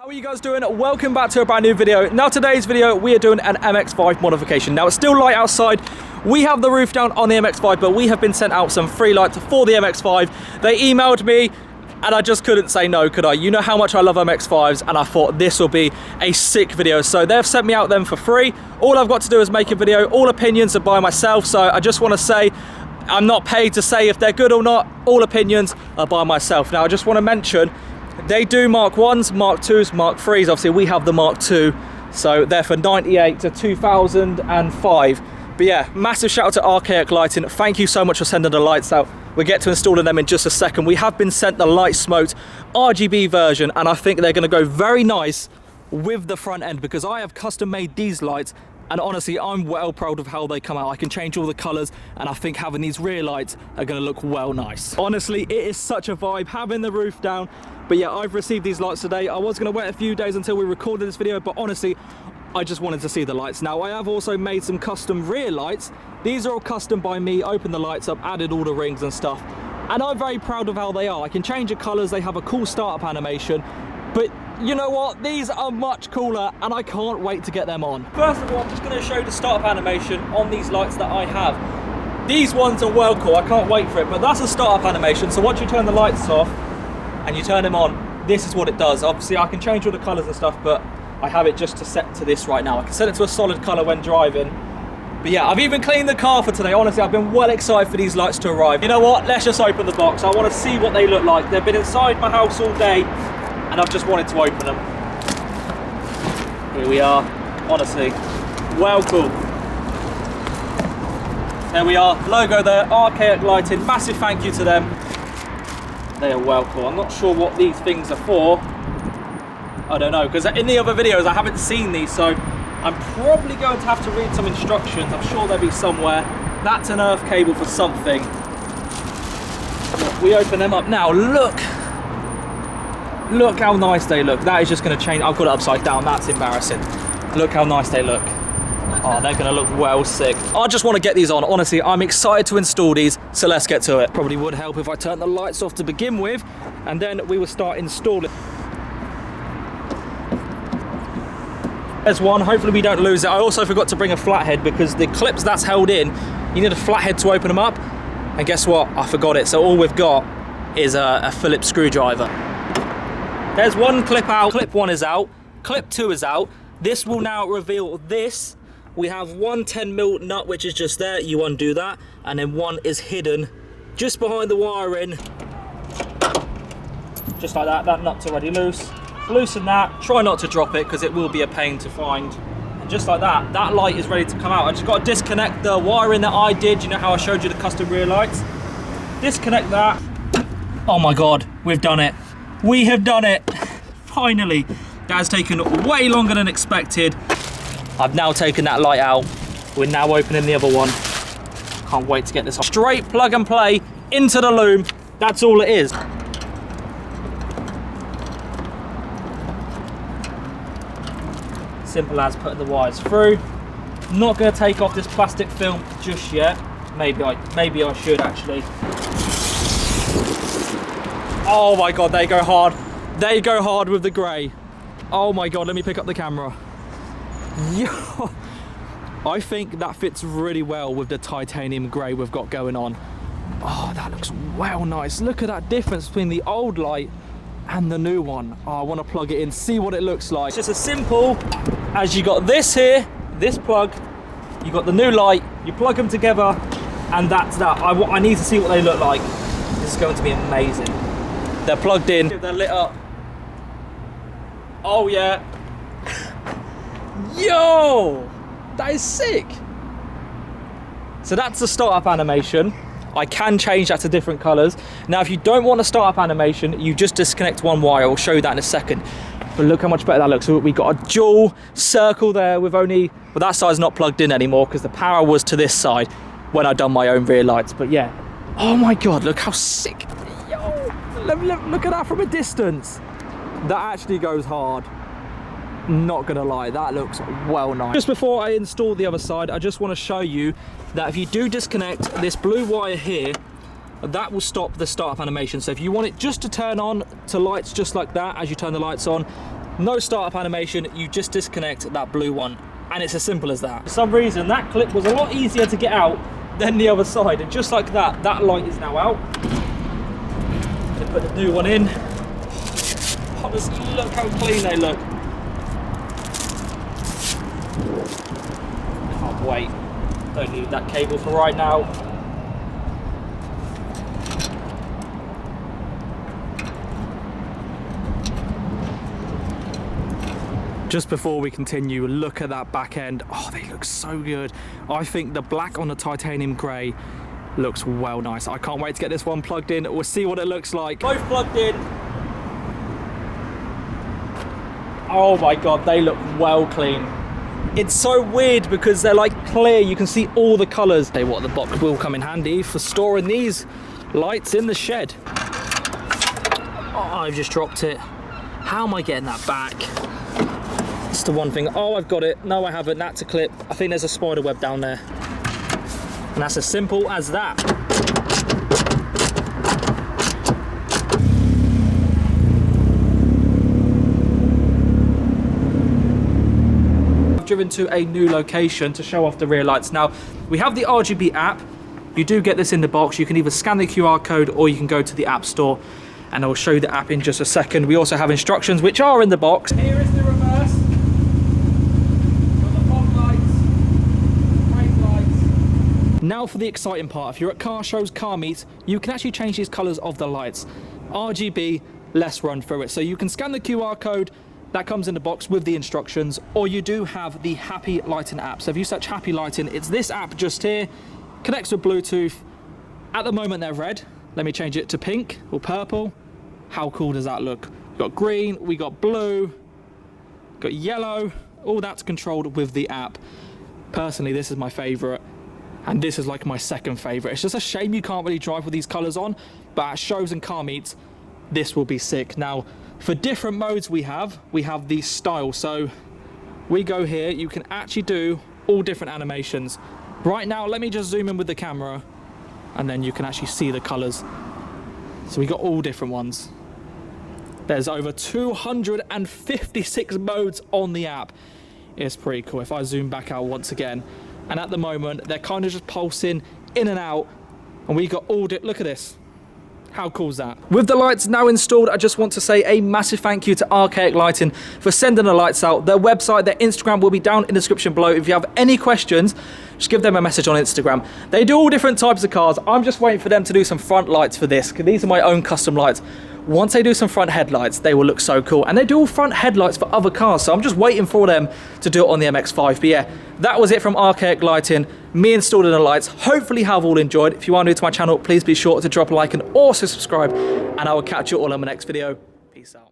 How are you guys doing? Welcome back to a brand new video. Now today's video we are doing an MX5 modification. Now it's still light outside. We have the roof down on the MX5, but we have been sent out some free lights for the MX5. They emailed me and I just couldn't say no, could I? You know how much I love MX5s, and I thought this will be a sick video. So they've sent me out them for free. All I've got to do is make a video. All opinions are by myself, so I just want to say I'm not paid to say if they're good or not. All opinions are by myself. Now I just want to mention they do Mark 1s, Mark 2s, Mark 3s. Obviously we have the Mark 2, so they're for 98 to 2005. But yeah, massive shout out to Archaic Lighting. Thank you so much for sending the lights out. We'll get to installing them in just a second. We have been sent the light smoked RGB version, and I think they're going to go very nice with the front end because I have custom made these lights, and honestly I'm well proud of how they come out. I can change all the colors, and I think having these rear lights are going to look well nice. Honestly, it is such a vibe having the roof down. But yeah, I've received these lights today. I was going to wait a few days until we recorded this video, but honestly I just wanted to see the lights. Now I have also made some custom rear lights. These are all custom by me. Opened the lights up, added all the rings and stuff, and I'm very proud of how they are. I can change the colors. They have a cool startup animation, but you know what, these are much cooler and I can't wait to get them on. First of all, I'm just going to show you the startup animation on these lights that I have. These ones are well cool. I can't wait for it, but that's a startup animation. So once you turn the lights off and you turn them on, this is what it does. Obviously I can change all the colors and stuff, but I have it just to set to this right now. I can set it to a solid color when driving. But yeah, I've even cleaned the car for today. Honestly, I've been well excited for these lights to arrive. You know what? Let's just open the box. I want to see what they look like. They've been inside my house all day, and I've just wanted to open them. Here we are. Honestly, well cool. There we are. Logo there. Archaic Lighting. Massive thank you to them. They are well cool. I'm not sure what these things are for. I don't know, because in the other videos I haven't seen these, so I'm probably going to have to read some instructions. I'm sure they'll be somewhere. That's an earth cable for something. Look, we open them up now. Look how nice they look. That is just going to change. I've got it upside down. That's embarrassing. Look how nice they look. Oh, they're going to look well sick. I just want to get these on. Honestly, I'm excited to install these, so let's get to it. Probably would help if I turned the lights off to begin with, and then we will start installing. There's one. Hopefully we don't lose it. I also forgot to bring a flathead because the clips that's held in, you need a flathead to open them up, and guess what, I forgot it. So all we've got is a Phillips screwdriver. There's one clip out. Clip 1 is out. Clip 2 is out. This will now reveal this. We have one 10mm nut which is just there. You undo that, and then one is hidden just behind the wiring, just like that. That nut's already loose. Loosen that, try not to drop it because it will be a pain to find, and just like that, that light is ready to come out. I just got to disconnect the wiring that I did. You know how I showed you the custom rear lights? Disconnect that. Oh my god, we've done it. We have done it. Finally. That has taken way longer than expected. I've now taken that light out. We're now opening the other one. Can't wait to get this off. Straight plug and play into the loom. That's all it is. Simple as putting the wires through. Not going to take off this plastic film just yet. Maybe I should actually. Oh my god, they go hard. They go hard with the grey. Oh my god, let me pick up the camera. Yo, I think that fits really well with the titanium grey we've got going on. Oh, that looks well nice. Look at that difference between the old light and the new one. Oh, I want to plug it in, see what it looks like. It's just as simple as you got this here, this plug, you got the new light, you plug them together, and that's that. I need to see what they look like. This is going to be amazing. They're plugged in, they're lit up. Oh yeah. Yo, that is sick. So that's the startup animation. I can change that to different colors. Now, if you don't want a startup animation, you just disconnect one wire. I'll show you that in a second. But look how much better that looks. So we got a dual circle there with only, well, that side's not plugged in anymore because the power was to this side when I done my own rear lights. But yeah, oh my god, look how sick. Yo, look at that from a distance. That actually goes hard. Not gonna lie, that looks well nice. Just before I install the other side, I just want to show you that if you do disconnect this blue wire here, that will stop the startup animation. So if you want it just to turn on to lights just like that as you turn the lights on, No startup animation, you just disconnect that blue one. And it's as simple as that. For some reason, that clip was a lot easier to get out than the other side. And just like that, that light is now out. Gonna put the new one in. Honestly, look how clean they look. Can't wait. Don't need that cable for right now. Just before we continue, look at that back end. Oh, they look so good. I think the black on the titanium grey looks well nice. I can't wait to get this one plugged in. We'll see what it looks like. Both plugged in. Oh my God, they look well clean. It's so weird because they're like clear. You can see all the colours. Tell you what, the box will come in handy for storing these lights in the shed. Oh, I've just dropped it. How am I getting that back? It's the one thing. Oh, I've got it. No, I haven't. That's a clip. I think there's a spider web down there. And that's as simple as that. I've driven to a new location to show off the rear lights. Now, we have the RGB app. You do get this in the box. You can either scan the QR code or you can go to the App Store, and I'll show you the app in just a second. We also have instructions which are in the box. Here is the reverse. Now for the exciting part. If you're at car shows, car meets, you can actually change these colours of the lights. RGB, let's run through it. So you can scan the QR code that comes in the box with the instructions, or you do have the Happy Lighting app. So if you search Happy Lighting, it's this app just here, connects with Bluetooth. At the moment they're red. Let me change it to pink or purple. How cool does that look? We've got green, we got blue, got yellow. All that's controlled with the app. Personally, this is my favourite. And this is like my second favourite. It's just a shame you can't really drive with these colours on, but at shows and car meets, this will be sick. Now, for different modes we have the style. So we go here, you can actually do all different animations. Right now, let me just zoom in with the camera, and then you can actually see the colours. So we got all different ones. There's over 256 modes on the app. It's pretty cool. If I zoom back out once again, and at the moment, they're kind of just pulsing in and out. And we got all look at this. How cool is that? With the lights now installed, I just want to say a massive thank you to Archaic Lighting for sending the lights out. Their website, their Instagram will be down in the description below. If you have any questions, just give them a message on Instagram. They do all different types of cars. I'm just waiting for them to do some front lights for this, because these are my own custom lights. Once they do some front headlights, they will look so cool. And they do all front headlights for other cars, so I'm just waiting for them to do it on the MX5. But yeah, that was it from Archaic Lighting. Me installing the lights. Hopefully you have all enjoyed. If you are new to my channel, please be sure to drop a like and also subscribe. And I will catch you all on my next video. Peace out.